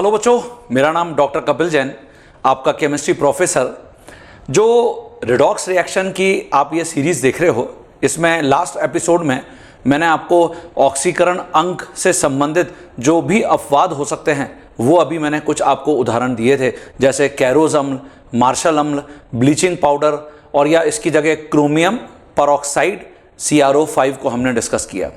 Hello बच्चों, मेरा नाम डॉक्टर कपिल जैन, आपका केमिस्ट्री प्रोफेसर। जो रिडॉक्स रिएक्शन की आप ये सीरीज़ देख रहे हो, इसमें लास्ट एपिसोड में मैंने आपको ऑक्सीकरण अंक से संबंधित जो भी अपवाद हो सकते हैं वो अभी मैंने कुछ आपको उदाहरण दिए थे, जैसे कैरोज अम्ल, मार्शल अम्ल, ब्लीचिंग पाउडर और या इसकी जगह क्रोमियम परऑक्साइड CrO5 को हमने डिस्कस किया।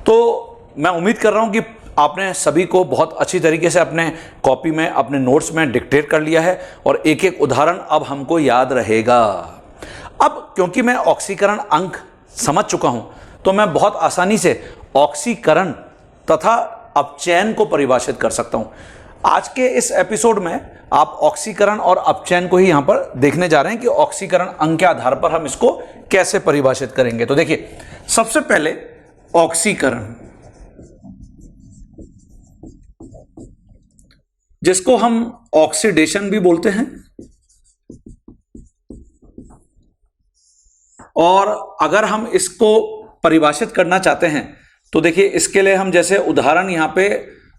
तो मैं उम्मीद कर रहा हूँ कि आपने सभी को बहुत अच्छी तरीके से अपने कॉपी में, अपने नोट्स में डिक्टेट कर लिया है और एक एक उदाहरण अब हमको याद रहेगा। अब क्योंकि मैं ऑक्सीकरण अंक समझ चुका हूं, तो मैं बहुत आसानी से ऑक्सीकरण तथा अपचयन को परिभाषित कर सकता हूं। आज के इस एपिसोड में आप ऑक्सीकरण और अपचयन को ही यहां पर देखने जा रहे हैं कि ऑक्सीकरण अंक के आधार पर हम इसको कैसे परिभाषित करेंगे। तो देखिए, सबसे पहले ऑक्सीकरण, जिसको हम ऑक्सीडेशन भी बोलते हैं, और अगर हम इसको परिभाषित करना चाहते हैं तो देखिए, इसके लिए हम जैसे उदाहरण यहां पे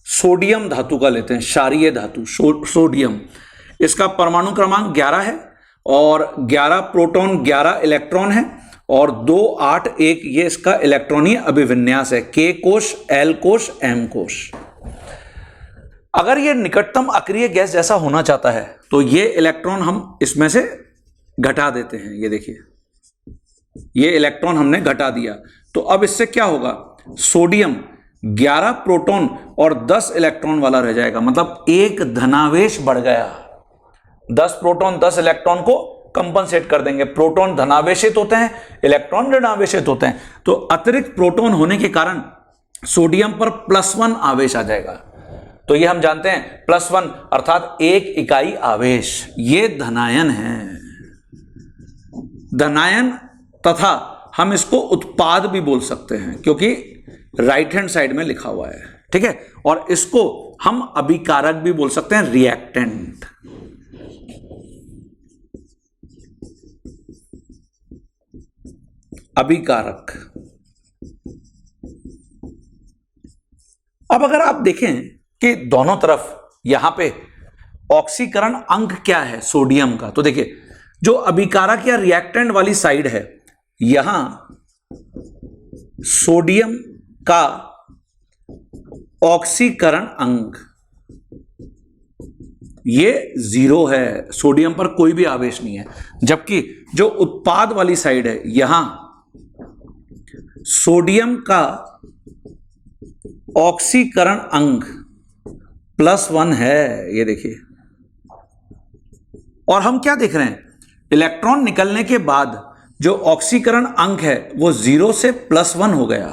सोडियम धातु का लेते हैं, क्षारीय धातु सोडियम। इसका परमाणु क्रमांक 11 है और 11 प्रोटॉन 11 इलेक्ट्रॉन है और 2 8 1 ये इसका इलेक्ट्रॉनीय अभिविन्यास है, K कोश, L कोश, M कोश। अगर ये निकटतम अक्रिय गैस जैसा होना चाहता है तो ये इलेक्ट्रॉन हम इसमें से घटा देते हैं। ये देखिए, ये इलेक्ट्रॉन हमने घटा दिया, तो अब इससे क्या होगा, सोडियम 11 प्रोटॉन और 10 इलेक्ट्रॉन वाला रह जाएगा, मतलब एक धनावेश बढ़ गया। 10 प्रोटॉन 10 इलेक्ट्रॉन को कंपनसेट कर देंगे। प्रोटॉन धनावेशित होते हैं, इलेक्ट्रॉन ऋणावेशित होते हैं, तो अतिरिक्त प्रोटॉन होने के कारण सोडियम पर +1 आवेश आ जाएगा। तो ये हम जानते हैं +1 अर्थात एक इकाई आवेश, ये धनायन है। धनायन तथा हम इसको उत्पाद भी बोल सकते हैं क्योंकि राइट हैंड साइड में लिखा हुआ है, ठीक है। और इसको हम अभिकारक भी बोल सकते हैं, रिएक्टेंट। अभिकारक। अब अगर आप देखें कि दोनों तरफ यहां पे ऑक्सीकरण अंक क्या है सोडियम का, तो देखिए, जो अभिकारक या रिएक्टेंट वाली साइड है, यहां सोडियम का ऑक्सीकरण अंक ये 0 है, सोडियम पर कोई भी आवेश नहीं है। जबकि जो उत्पाद वाली साइड है, यहां सोडियम का ऑक्सीकरण अंक +1 है, ये देखिए। और हम क्या देख रहे हैं, इलेक्ट्रॉन निकलने के बाद जो ऑक्सीकरण अंक है वो 0 से +1 हो गया।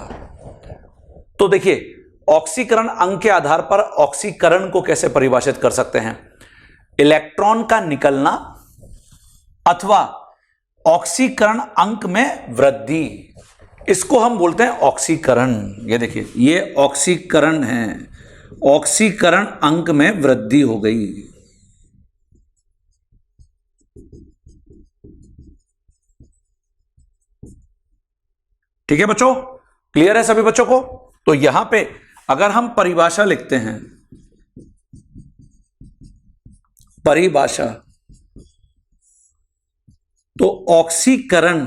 तो देखिए, ऑक्सीकरण अंक के आधार पर ऑक्सीकरण को कैसे परिभाषित कर सकते हैं, इलेक्ट्रॉन का निकलना अथवा ऑक्सीकरण अंक में वृद्धि, इसको हम बोलते हैं ऑक्सीकरण। ये देखिए, ये ऑक्सीकरण है, ऑक्सीकरण अंक में वृद्धि हो गई। ठीक है बच्चों, क्लियर है सभी बच्चों को? तो यहां पे अगर हम परिभाषा लिखते हैं, परिभाषा, तो ऑक्सीकरण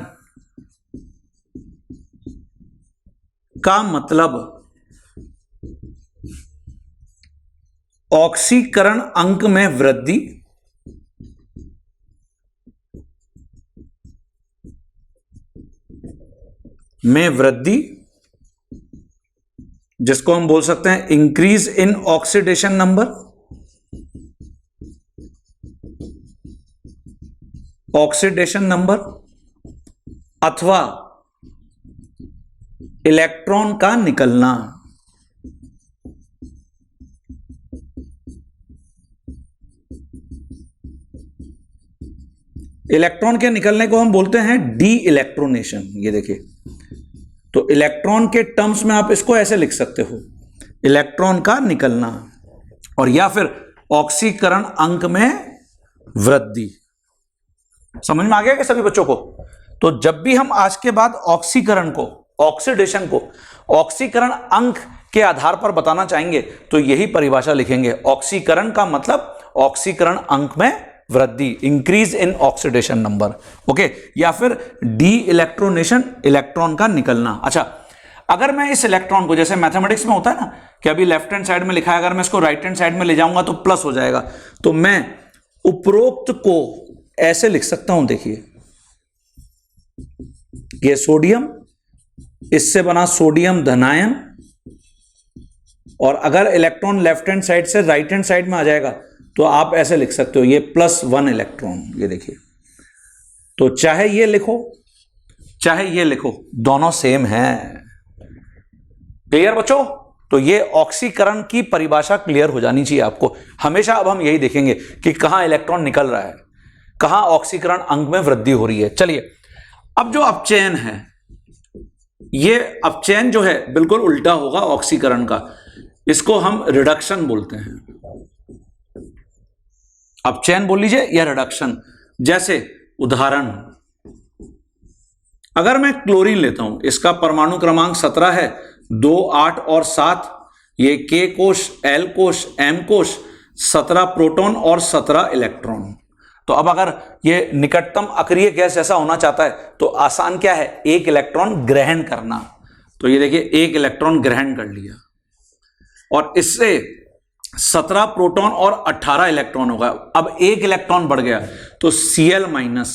का मतलब ऑक्सीकरण अंक में वृद्धि, जिसको हम बोल सकते हैं इंक्रीज इन ऑक्सीडेशन नंबर, अथवा इलेक्ट्रॉन का निकलना। इलेक्ट्रॉन के निकलने को हम बोलते हैं डी इलेक्ट्रोनेशन। ये देखिए, तो इलेक्ट्रॉन के टर्म्स में आप इसको ऐसे लिख सकते हो, इलेक्ट्रॉन का निकलना और या फिर ऑक्सीकरण अंक में वृद्धि। समझ में आ गया कि सभी बच्चों को? तो जब भी हम आज के बाद ऑक्सीकरण को, ऑक्सीडेशन को ऑक्सीकरण अंक के आधार पर बताना चाहेंगे तो यही परिभाषा लिखेंगे। ऑक्सीकरण का मतलब ऑक्सीकरण अंक में वृद्धि, increase in oxidation number, okay, या फिर डी इलेक्ट्रोनेशन, इलेक्ट्रॉन का निकलना। अच्छा, अगर मैं इस इलेक्ट्रॉन को, जैसे मैथमेटिक्स में होता है ना कि अभी लेफ्ट हैंड साइड में लिखा है, अगर मैं इसको राइट हैंड साइड में ले जाऊंगा तो प्लस हो जाएगा, तो मैं उपरोक्त को ऐसे लिख सकता हूं। देखिए ये सोडियम, इससे बना सोडियम धनायन, और अगर इलेक्ट्रॉन लेफ्ट हैंड साइड से राइट हैंड साइड में आ जाएगा तो आप ऐसे लिख सकते हो, ये +1 इलेक्ट्रॉन। ये देखिए, तो चाहे ये लिखो चाहे ये लिखो, दोनों सेम है। क्लियर बच्चों? तो ये ऑक्सीकरण की परिभाषा क्लियर हो जानी चाहिए आपको। हमेशा अब हम यही देखेंगे कि कहां इलेक्ट्रॉन निकल रहा है, कहां ऑक्सीकरण अंक में वृद्धि हो रही है। चलिए, अब जो अपचयन है, ये अपचयन जो है बिल्कुल उल्टा होगा ऑक्सीकरण का, इसको हम रिडक्शन बोलते हैं। अपचयन बोल लीजिए या रिडक्शन। जैसे उदाहरण, अगर मैं क्लोरीन लेता हूं, इसका परमाणु क्रमांक 17 है, 2, 8 और 7, ये K कोश, L कोश, M कोश, 17 प्रोटॉन और 17 इलेक्ट्रॉन। तो अब अगर ये निकटतम अक्रिय गैस जैसा होना चाहता है तो आसान क्या है, एक इलेक्ट्रॉन ग्रहण करना। तो ये देखिए, एक इलेक्ट्रॉन ग्रहण कर लिया और इससे 17 प्रोटॉन और 18 इलेक्ट्रॉन होगा। अब एक इलेक्ट्रॉन बढ़ गया तो Cl-,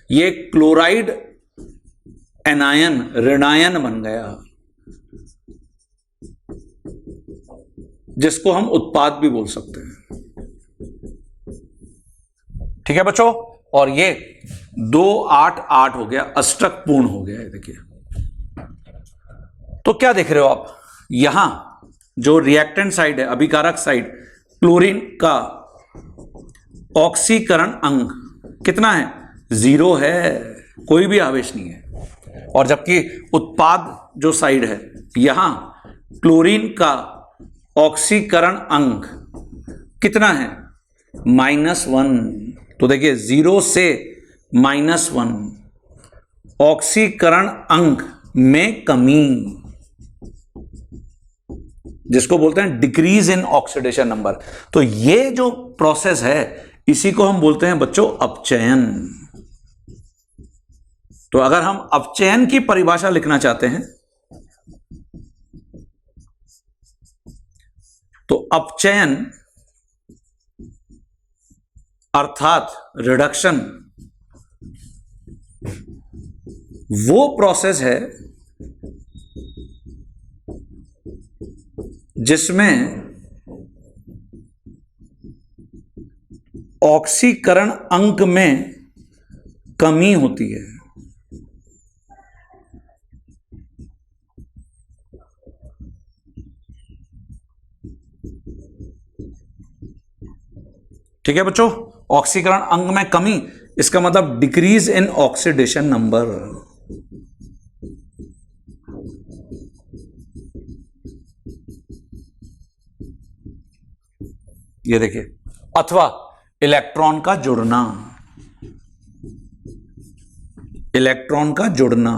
ये क्लोराइड एनायन, ऋणायन बन गया, जिसको हम उत्पाद भी बोल सकते हैं। ठीक है बच्चों? और ये 2, 8, 8 हो गया, अष्टक पूर्ण हो गया। देखिए, तो क्या देख रहे हो आप, यहां जो रिएक्टेंट साइड है, अभिकारक साइड, क्लोरीन का ऑक्सीकरण अंक कितना है? 0 है, कोई भी आवेश नहीं है। और जबकि उत्पाद जो साइड है, यहां क्लोरीन का ऑक्सीकरण अंक कितना है? -1। तो देखिए, 0 से -1, ऑक्सीकरण अंक में कमी, जिसको बोलते हैं डिक्रीज इन ऑक्सीडेशन नंबर। तो ये जो प्रोसेस है, इसी को हम बोलते हैं बच्चों अपचयन। तो अगर हम अपचयन की परिभाषा लिखना चाहते हैं तो अपचयन अर्थात रिडक्शन वो प्रोसेस है जिसमें ऑक्सीकरण अंक में कमी होती है। ठीक है बच्चों? ऑक्सीकरण अंक में कमी, इसका मतलब डिक्रीज इन ऑक्सीडेशन नंबर। ये देखिए, अथवा इलेक्ट्रॉन का जुड़ना, इलेक्ट्रॉन का जुड़ना।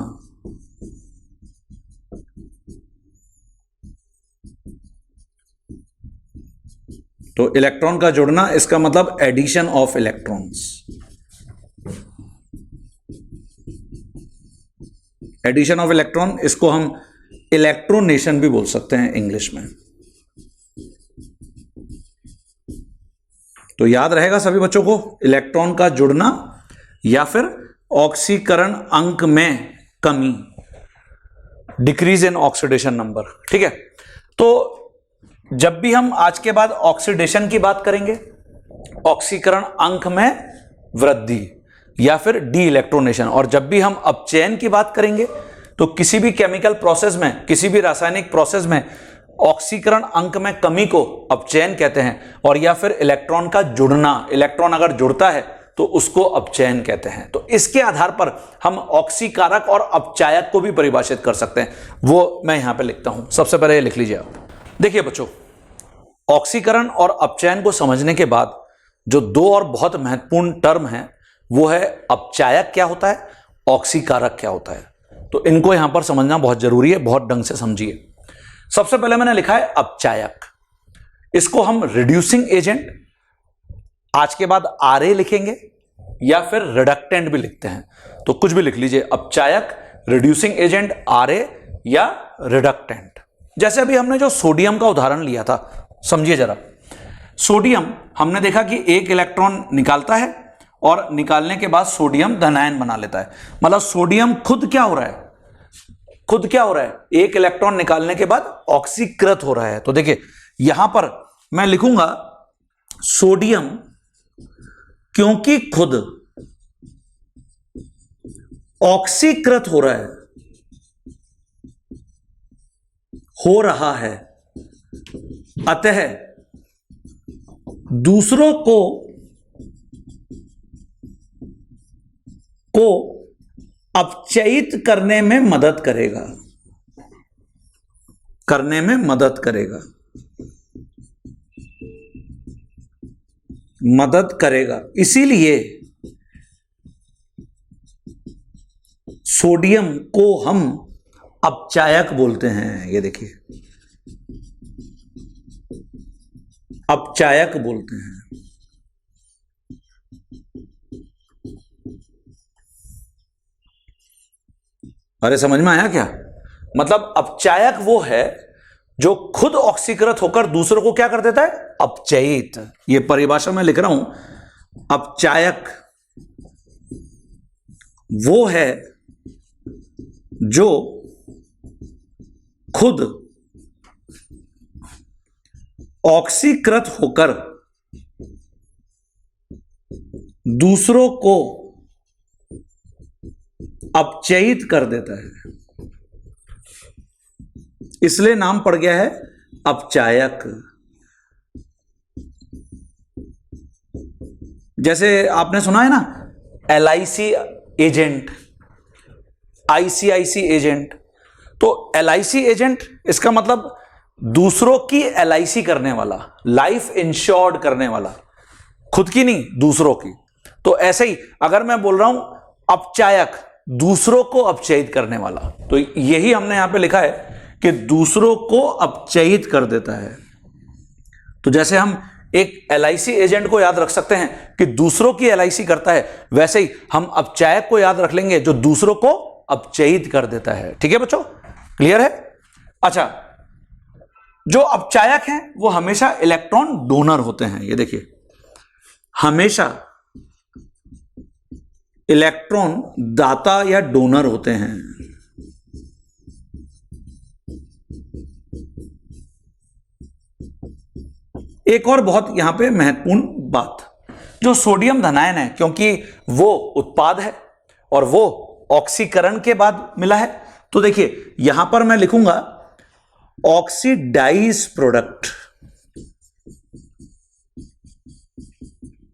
तो इलेक्ट्रॉन का जुड़ना, इसका मतलब addition of electrons. Addition of electron, इसको हम इलेक्ट्रोनेशन भी बोल सकते हैं इंग्लिश में। तो याद रहेगा सभी बच्चों को, इलेक्ट्रॉन का जुड़ना या फिर ऑक्सीकरण अंक में कमी, डिक्रीज इन ऑक्सीडेशन नंबर। ठीक है? तो जब भी हम आज के बाद ऑक्सीडेशन की बात करेंगे, ऑक्सीकरण अंक में वृद्धि या फिर डी इलेक्ट्रोनेशन, और जब भी हम अपचयन की बात करेंगे तो किसी भी केमिकल प्रोसेस में, किसी भी रासायनिक प्रोसेस में ऑक्सीकरण अंक में कमी को अपचयन कहते हैं, और या फिर इलेक्ट्रॉन का जुड़ना, इलेक्ट्रॉन अगर जुड़ता है तो उसको अपचयन कहते हैं। तो इसके आधार पर हम ऑक्सीकारक और अपचायक को भी परिभाषित कर सकते हैं। वो मैं यहां पे लिखता हूं, सबसे पहले ये लिख लीजिए आप। देखिए बच्चों, ऑक्सीकरण और अपचयन को समझने के बाद जो दो और बहुत महत्वपूर्ण टर्म है वो है अपचायक क्या होता है, ऑक्सीकारक क्या होता है। तो इनको यहां पर समझना बहुत जरूरी है, बहुत ढंग से समझिए। सबसे पहले मैंने लिखा है अपचायक, इसको हम रिड्यूसिंग एजेंट, आज के बाद आरए लिखेंगे या फिर रिडक्टेंट भी लिखते हैं, तो कुछ भी लिख लीजिए, अपचायक, रिड्यूसिंग एजेंट, आरए या रिडक्टेंट। जैसे अभी हमने जो सोडियम का उदाहरण लिया था, समझिए जरा। सोडियम हमने देखा कि एक इलेक्ट्रॉन निकालता है और निकालने के बाद सोडियम धनायन बना लेता है। मतलब सोडियम खुद क्या हो रहा है, खुद क्या हो रहा है, एक इलेक्ट्रॉन निकालने के बाद ऑक्सीकृत हो रहा है। तो देखिए यहां पर मैं लिखूंगा सोडियम क्योंकि खुद ऑक्सीकृत हो रहा है, अतः दूसरों को अपचयित करने में मदद करेगा। इसीलिए सोडियम को हम अपचायक बोलते हैं। ये देखिए, अपचायक बोलते हैं। अरे समझ में आया क्या? मतलब अपचायक वो है जो खुद ऑक्सीकृत होकर दूसरों को क्या कर देता है, अपचयित। ये परिभाषा मैं लिख रहा हूं, अपचायक वो है जो खुद ऑक्सीकृत होकर दूसरों को अपचयित कर देता है, इसलिए नाम पड़ गया है अपचायक। जैसे आपने सुना है ना, LIC एजेंट, ICIC एजेंट। तो LIC एजेंट, इसका मतलब दूसरों की LIC करने वाला, लाइफ इंश्योर्ड करने वाला, खुद की नहीं, दूसरों की। तो ऐसे ही अगर मैं बोल रहा हूं अपचायक, दूसरों को अपचयित करने वाला, तो यही हमने यहां पे लिखा है कि दूसरों को अपचयित कर देता है। तो जैसे हम एक LIC एजेंट को याद रख सकते हैं कि दूसरों की LIC करता है, वैसे ही हम अपचायक को याद रख लेंगे जो दूसरों को अपचयित कर देता है। ठीक है बच्चों, क्लियर है? अच्छा, जो अपचायक हैं वो हमेशा इलेक्ट्रॉन डोनर होते हैं। ये देखिए, हमेशा इलेक्ट्रॉन दाता या डोनर होते हैं। एक और बहुत यहां पे महत्वपूर्ण बात, जो सोडियम धनायन है, क्योंकि वो उत्पाद है और वो ऑक्सीकरण के बाद मिला है, तो देखिए यहां पर मैं लिखूंगा ऑक्सीडाइज प्रोडक्ट।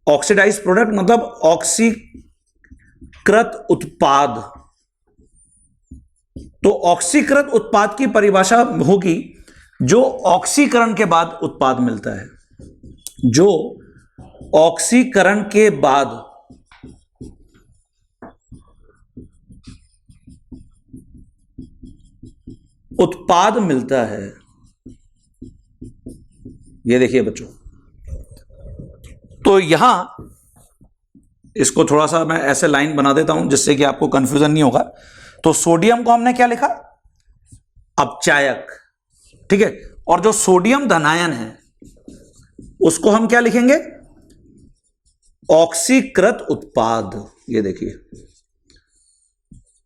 ऑक्सीडाइज प्रोडक्ट मतलब ऑक्सीकृत उत्पाद। तो ऑक्सीकृत उत्पाद की परिभाषा होगी जो ऑक्सीकरण के बाद उत्पाद मिलता है, जो ऑक्सीकरण के बाद उत्पाद मिलता है। ये देखिए बच्चों, तो यहां इसको थोड़ा सा मैं ऐसे लाइन बना देता हूं जिससे कि आपको कंफ्यूजन नहीं होगा। तो सोडियम को हमने क्या लिखा, अपचायक, ठीक है। और जो सोडियम धनायन है उसको हम क्या लिखेंगे, ऑक्सीकृत उत्पाद। ये देखिए,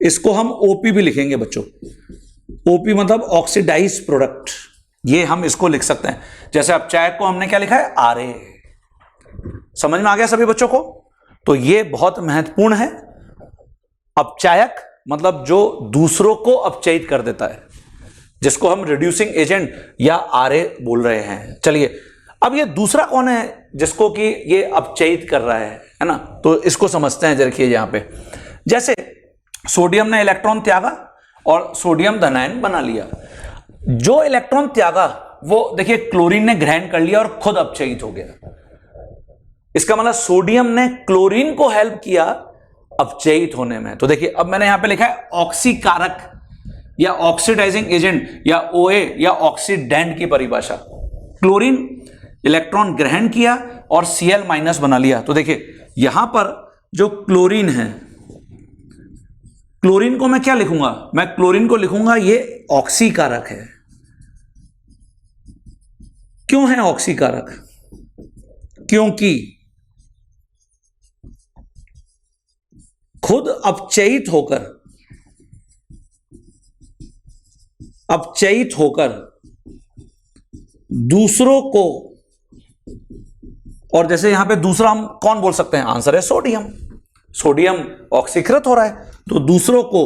इसको हम ओपी भी लिखेंगे बच्चों। ओपी मतलब ऑक्सीडाइज प्रोडक्ट, ये हम इसको लिख सकते हैं। जैसे अपचायक को हमने क्या लिखा है, आरए। समझ में आ गया सभी बच्चों को? तो ये बहुत महत्वपूर्ण है। अपचायक मतलब जो दूसरों को अपचयित कर देता है, जिसको हम रिड्यूसिंग एजेंट या आरए बोल रहे हैं। चलिए, अब ये दूसरा कौन है जिसको कि ये अपचयित कर रहा है ना? तो इसको समझते हैं। देखिए यहां पे, जैसे सोडियम ने इलेक्ट्रॉन त्यागा और सोडियम धनायन बना लिया। जो इलेक्ट्रॉन त्यागा वो देखिए क्लोरीन ने ग्रहण कर लिया और खुद अपचयित हो गया। इसका मतलब सोडियम ने क्लोरीन को हेल्प किया अपचयित होने में। तो देखिए अब मैंने यहां पे लिखा है ऑक्सीकारक, या ऑक्सीडाइजिंग एजेंट या ओए या ऑक्सीडेंट की परिभाषा। क्लोरीन इलेक्ट्रॉन ग्रहण किया और Cl माइनस बना लिया। तो देखिए यहां पर जो क्लोरीन है, क्लोरीन को मैं क्या लिखूंगा, मैं क्लोरीन को लिखूंगा ये ऑक्सीकारक है। क्यों है ऑक्सीकारक? क्योंकि खुद अपचयित होकर दूसरों को, और जैसे यहां पे दूसरा हम कौन बोल सकते हैं, आंसर है सोडियम। सोडियम ऑक्सीकृत हो रहा है, तो दूसरों को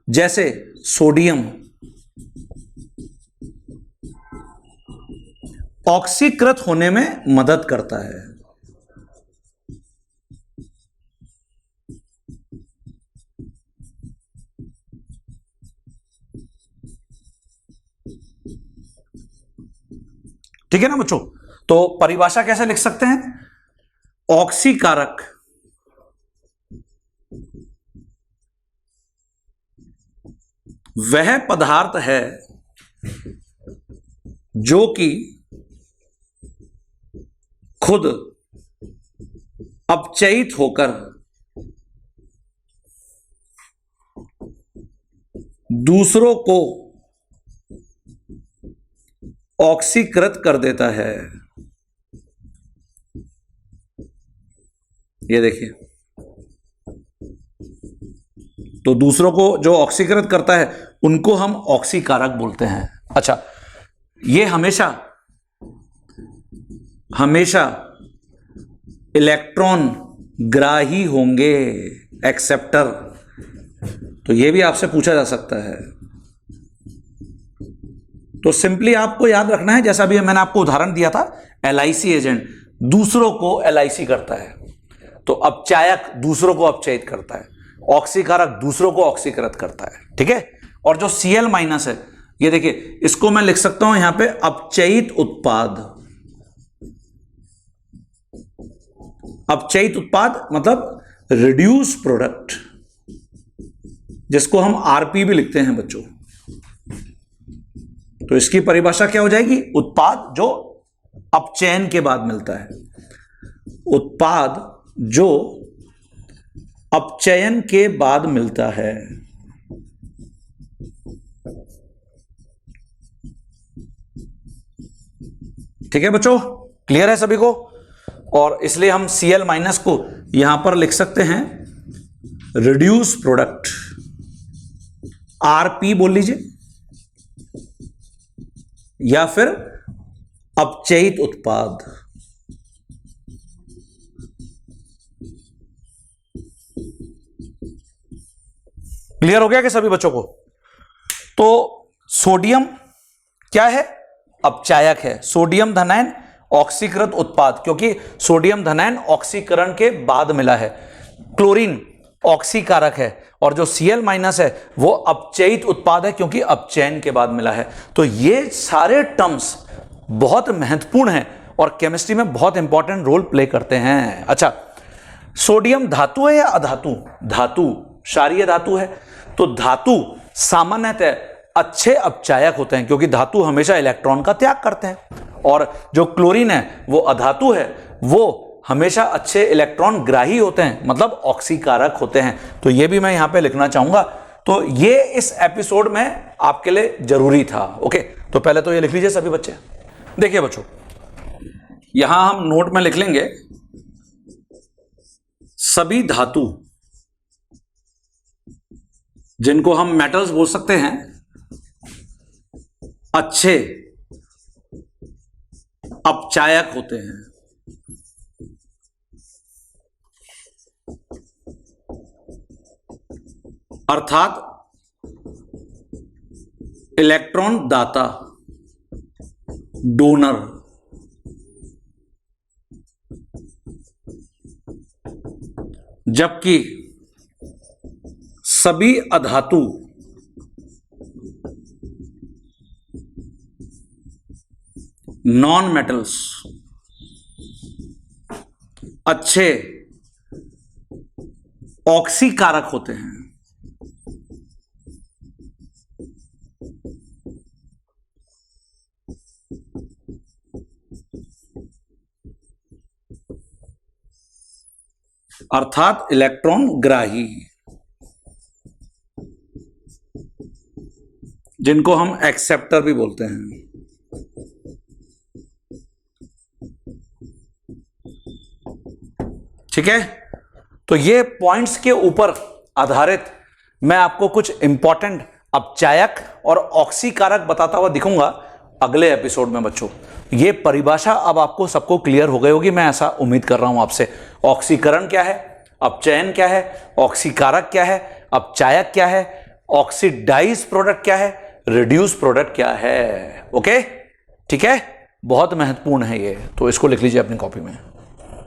जैसे सोडियम ऑक्सीकृत होने में मदद करता है। ठीक है ना बच्चों? तो परिभाषा कैसे लिख सकते हैं? ऑक्सीकारक वह पदार्थ है जो कि खुद अपचयित होकर दूसरों को ऑक्सीकृत कर देता है। ये देखिए, तो दूसरों को जो ऑक्सीकृत करता है उनको हम ऑक्सीकारक बोलते हैं। अच्छा, ये हमेशा इलेक्ट्रॉन ग्राही होंगे, एक्सेप्टर। तो ये भी आपसे पूछा जा सकता है। तो सिंपली आपको याद रखना है, जैसा भी मैंने आपको उदाहरण दिया था, LIC एजेंट दूसरों को LIC करता है, तो अपचायक दूसरों को अपचयित करता है, ऑक्सीकारक दूसरों को ऑक्सीकृत करता है। ठीक है? और जो Cl माइनस है, ये देखिए, इसको मैं लिख सकता हूं यहां पे अपचयित उत्पाद। अपचयित उत्पाद मतलब रिड्यूस प्रोडक्ट, जिसको हम RP भी लिखते हैं बच्चों। तो इसकी परिभाषा क्या हो जाएगी? उत्पाद जो अपचयन के बाद मिलता है, उत्पाद जो अपचयन के बाद मिलता है। ठीक है बच्चों, क्लियर है सभी को? और इसलिए हम Cl माइनस को यहां पर लिख सकते हैं रिड्यूस प्रोडक्ट, RP बोल लीजिए, या फिर अपचयित उत्पाद। क्लियर हो गया कि सभी बच्चों को? तो सोडियम क्या है? अपचायक है। सोडियम धनायन ऑक्सीकृत उत्पाद, क्योंकि सोडियम धनायन ऑक्सीकरण के बाद मिला है। क्लोरीन ऑक्सीकारक है, और जो Cl माइनस है वो अपचयित उत्पाद है, क्योंकि अपचयन के बाद मिला है। तो ये सारे टर्म्स बहुत महत्वपूर्ण हैं और केमिस्ट्री में बहुत इंपॉर्टेंट रोल प्ले करते हैं। अच्छा, सोडियम धातु है या अधातु? धातु, क्षारीय धातु है। तो धातु सामान्यतः अच्छे अपचायक होते हैं, क्योंकि धातु हमेशा इलेक्ट्रॉन का त्याग करते हैं, और जो क्लोरीन है वो अधातु है, वो हमेशा अच्छे इलेक्ट्रॉन ग्राही होते हैं, मतलब ऑक्सीकारक होते हैं। तो ये भी मैं यहां पे लिखना चाहूंगा। तो ये इस एपिसोड में आपके लिए जरूरी था। ओके, तो पहले तो ये लिख लीजिए सभी बच्चे। देखिए बच्चों, यहां हम नोट में लिख लेंगे सभी धातु जिनको हम मेटल्स बोल सकते हैं, अच्छे अपचायक होते हैं। अर्थात इलेक्ट्रॉन दाता, डोनर। जबकि सभी अधातु नॉन मेटल्स अच्छे ऑक्सीकारक होते हैं। अर्थात इलेक्ट्रॉन ग्राही, जिनको हम एक्सेप्टर भी बोलते हैं। ठीक है, तो ये पॉइंट्स के ऊपर आधारित मैं आपको कुछ इंपॉर्टेंट अपचायक और ऑक्सीकारक बताता हुआ दिखूंगा अगले एपिसोड में। बच्चों, ये परिभाषा अब आपको सबको क्लियर हो गई होगी, मैं ऐसा उम्मीद कर रहा हूं आपसे। ऑक्सीकरण क्या है, अपचयन क्या है, ऑक्सीकारक क्या है, अपचायक क्या है, ऑक्सीडाइज प्रोडक्ट क्या है, रिड्यूस प्रोडक्ट क्या है। ओके, ठीक है, बहुत महत्वपूर्ण है ये, तो इसको लिख लीजिए अपनी कॉपी में।